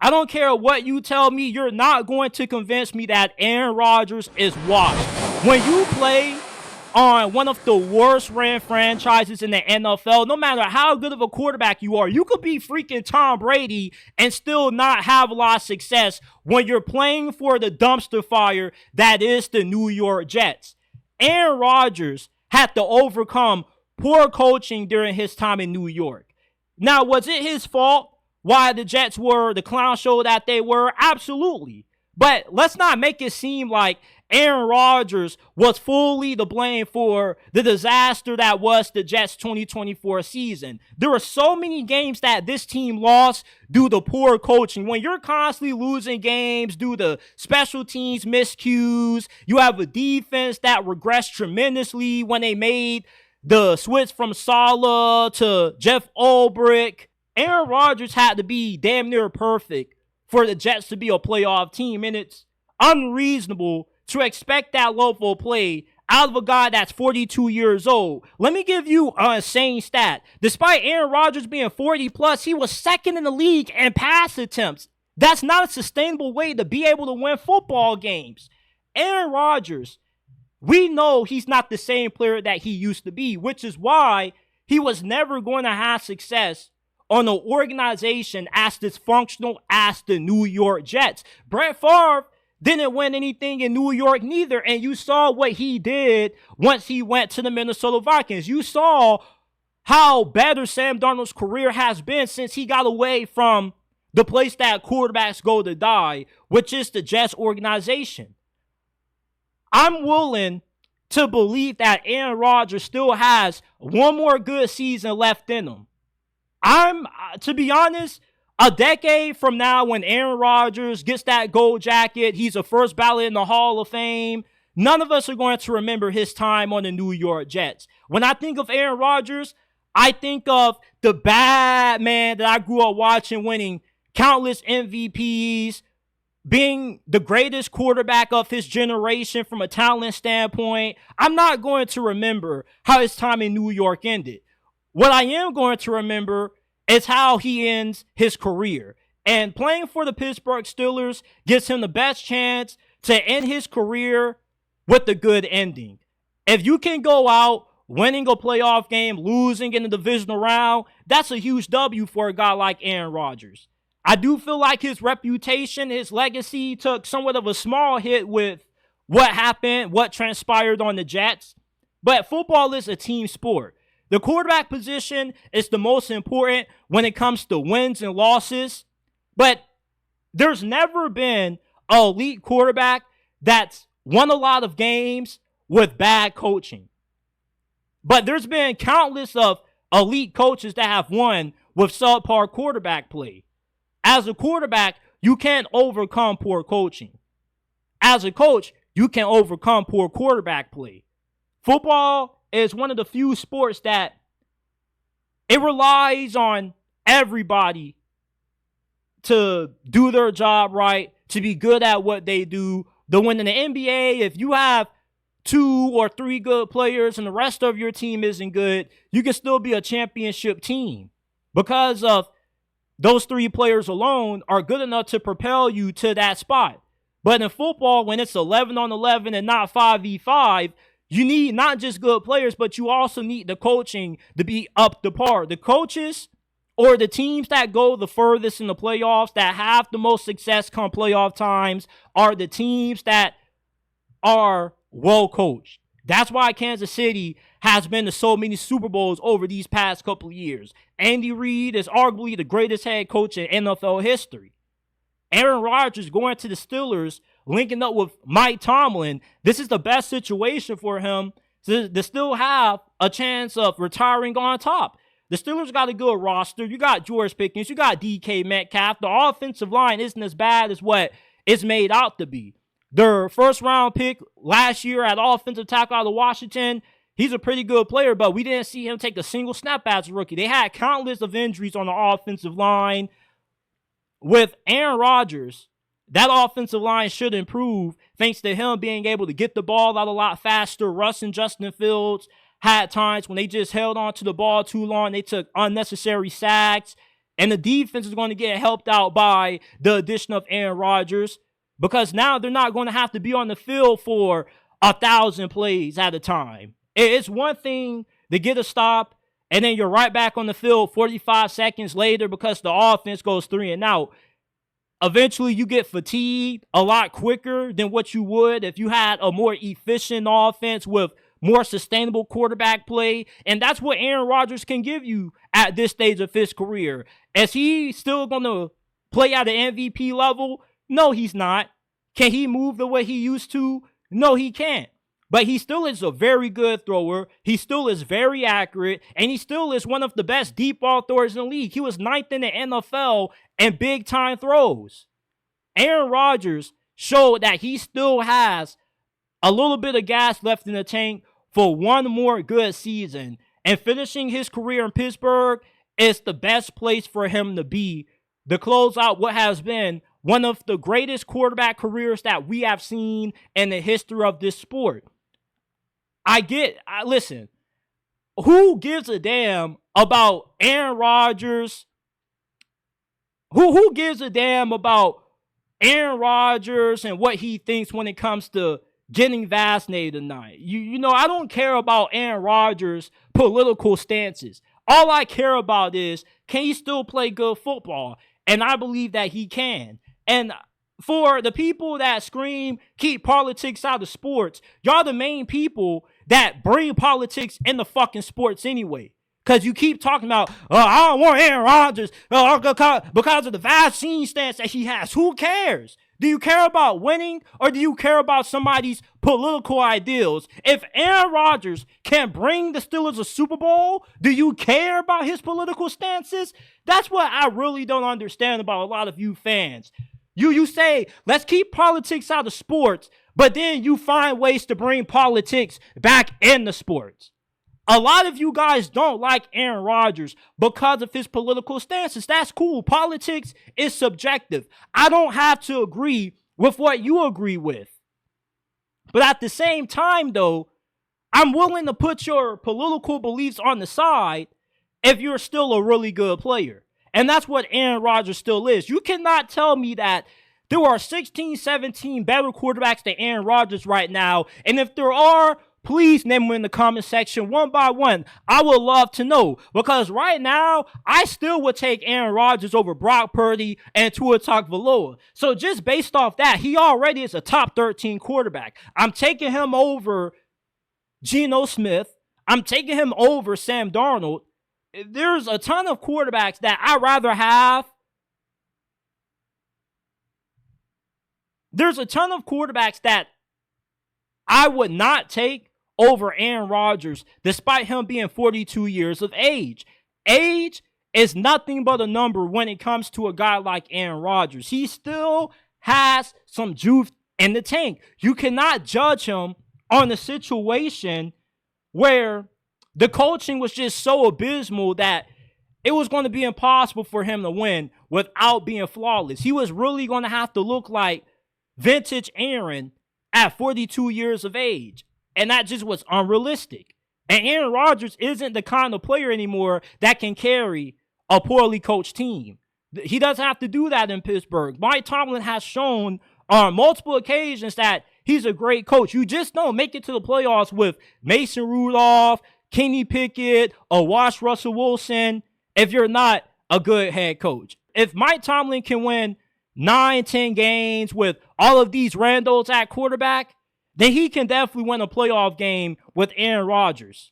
I don't care what you tell me. You're not going to convince me that Aaron Rodgers is washed. When you play on one of the worst ran franchises in the NFL, no matter how good of a quarterback you are, you could be freaking Tom Brady and still not have a lot of success when you're playing for the dumpster fire that is the New York Jets. Aaron Rodgers had to overcome poor coaching during his time in New York. Now, was it his fault why the Jets were the clown show that they were? Absolutely. But let's not make it seem like Aaron Rodgers was fully to blame for the disaster that was the Jets 2024 season. There were so many games that this team lost due to poor coaching. When you're constantly losing games due to special teams miscues, you have a defense that regressed tremendously when they made the switch from Saleh to Jeff Ulbrich. Aaron Rodgers had to be damn near perfect for the Jets to be a playoff team, and it's unreasonable to expect that level of play out of a guy that's 42 years old. Let me give you an insane stat. Despite Aaron Rodgers being 40 plus, he was second in the league in pass attempts. That's not a sustainable way to be able to win football games. Aaron Rodgers, we know he's not the same player that he used to be, which is why he was never going to have success on an organization as dysfunctional as the New York Jets. Brett Favre didn't win anything in New York neither, and you saw what he did once he went to the Minnesota Vikings. You saw how better Sam Darnold's career has been since he got away from the place that quarterbacks go to die, which is the Jets organization. I'm willing to believe that Aaron Rodgers still has one more good season left in him. To be honest, a decade from now, when Aaron Rodgers gets that gold jacket, he's a first ballot in the Hall of Fame. None of us are going to remember his time on the New York Jets. When I think of Aaron Rodgers, I think of the bad man that I grew up watching, winning countless MVPs, being the greatest quarterback of his generation from a talent standpoint. I'm not going to remember how his time in New York ended. What I am going to remember is how he ends his career. And playing for the Pittsburgh Steelers gives him the best chance to end his career with a good ending. If you can go out winning a playoff game, losing in the divisional round, that's a huge W for a guy like Aaron Rodgers. I do feel like his reputation, his legacy took somewhat of a small hit with what happened, what transpired on the Jets. But football is a team sport. The quarterback position is the most important when it comes to wins and losses. But there's never been an elite quarterback that's won a lot of games with bad coaching. But there's been countless of elite coaches that have won with subpar quarterback play. As a quarterback, you can't overcome poor coaching. As a coach, you can overcome poor quarterback play. Football is one of the few sports that it relies on everybody to do their job right, to be good at what they do. Though when in the NBA, if you have 2 or 3 good players and the rest of your team isn't good, you can still be a championship team because of those 3 players alone are good enough to propel you to that spot. But in football, when it's 11 on 11 and not 5v5, you need not just good players, but you also need the coaching to be up to par. The coaches or the teams that go the furthest in the playoffs, that have the most success come playoff times, are the teams that are well coached. That's why Kansas City has been to so many Super Bowls over these past couple of years. Andy Reid is arguably the greatest head coach in NFL history. Aaron Rodgers going to the Steelers, linking up with Mike Tomlin. This is the best situation for him to still have a chance of retiring on top. The Steelers got a good roster. You got George Pickens. You got DK Metcalf. The offensive line isn't as bad as what it's made out to be. Their first-round pick last year at offensive tackle out of Washington, he's a pretty good player, but we didn't see him take a single snap as a rookie. They had countless of injuries on the offensive line. With Aaron Rodgers, that offensive line should improve thanks to him being able to get the ball out a lot faster. Russ and Justin Fields had times when they just held on to the ball too long. They took unnecessary sacks. And the defense is going to get helped out by the addition of Aaron Rodgers, because now they're not going to have to be on the field for 1,000 plays at a time. It's one thing to get a stop, and then you're right back on the field 45 seconds later because the offense goes 3 and out. Eventually, you get fatigued a lot quicker than what you would if you had a more efficient offense with more sustainable quarterback play. And that's what Aaron Rodgers can give you at this stage of his career. Is he still going to play at an MVP level? No, he's not. Can he move the way he used to? No, he can't. But he still is a very good thrower. He still is very accurate. And he still is one of the best deep ball throwers in the league. He was 9th in the NFL in big-time throws. Aaron Rodgers showed that he still has a little bit of gas left in the tank for one more good season. And finishing his career in Pittsburgh is the best place for him to be to close out what has been one of the greatest quarterback careers that we have seen in the history of this sport. Listen, who gives a damn about Aaron Rodgers? Who gives a damn about Aaron Rodgers and what he thinks when it comes to getting vaccinated tonight? You know, I don't care about Aaron Rodgers' political stances. All I care about is, can he still play good football? And I believe that he can. And for the people that scream, keep politics out of sports, y'all the main people that bring politics in the fucking sports anyway. Because you keep talking about, I don't want Aaron Rodgers because of the vaccine stance that he has. Who cares? Do you care about winning, or do you care about somebody's political ideals? If Aaron Rodgers can bring the Steelers a Super Bowl, do you care about his political stances? That's what I really don't understand about a lot of you fans. You say, let's keep politics out of sports, but then you find ways to bring politics back into sports. A lot of you guys don't like Aaron Rodgers because of his political stances. That's cool. Politics is subjective. I don't have to agree with what you agree with. But at the same time, though, I'm willing to put your political beliefs on the side if you're still a really good player. And that's what Aaron Rodgers still is. You cannot tell me that there are 16, 17 better quarterbacks than Aaron Rodgers right now. And if there are, please name them in the comment section one by one. I would love to know. Because right now, I still would take Aaron Rodgers over Brock Purdy and Tua Tagovailoa. So just based off that, he already is a top 13 quarterback. I'm taking him over Geno Smith. I'm taking him over Sam Darnold. There's a ton of quarterbacks that I'd rather have. There's a ton of quarterbacks that I would not take over Aaron Rodgers, despite him being 42 years of age. Age is nothing but a number when it comes to a guy like Aaron Rodgers. He still has some juice in the tank. You cannot judge him on a situation where the coaching was just so abysmal that it was going to be impossible for him to win without being flawless. He was really going to have to look like vintage Aaron at 42 years of age. And that just was unrealistic. And Aaron Rodgers isn't the kind of player anymore that can carry a poorly coached team. He doesn't have to do that in Pittsburgh. Mike Tomlin has shown on multiple occasions that he's a great coach. You just don't make it to the playoffs with Mason Rudolph, Kenny Pickett, or Wash Russell Wilson if you're not a good head coach. If Mike Tomlin can win 9, 10 games with all of these randos at quarterback, then he can definitely win a playoff game with Aaron Rodgers.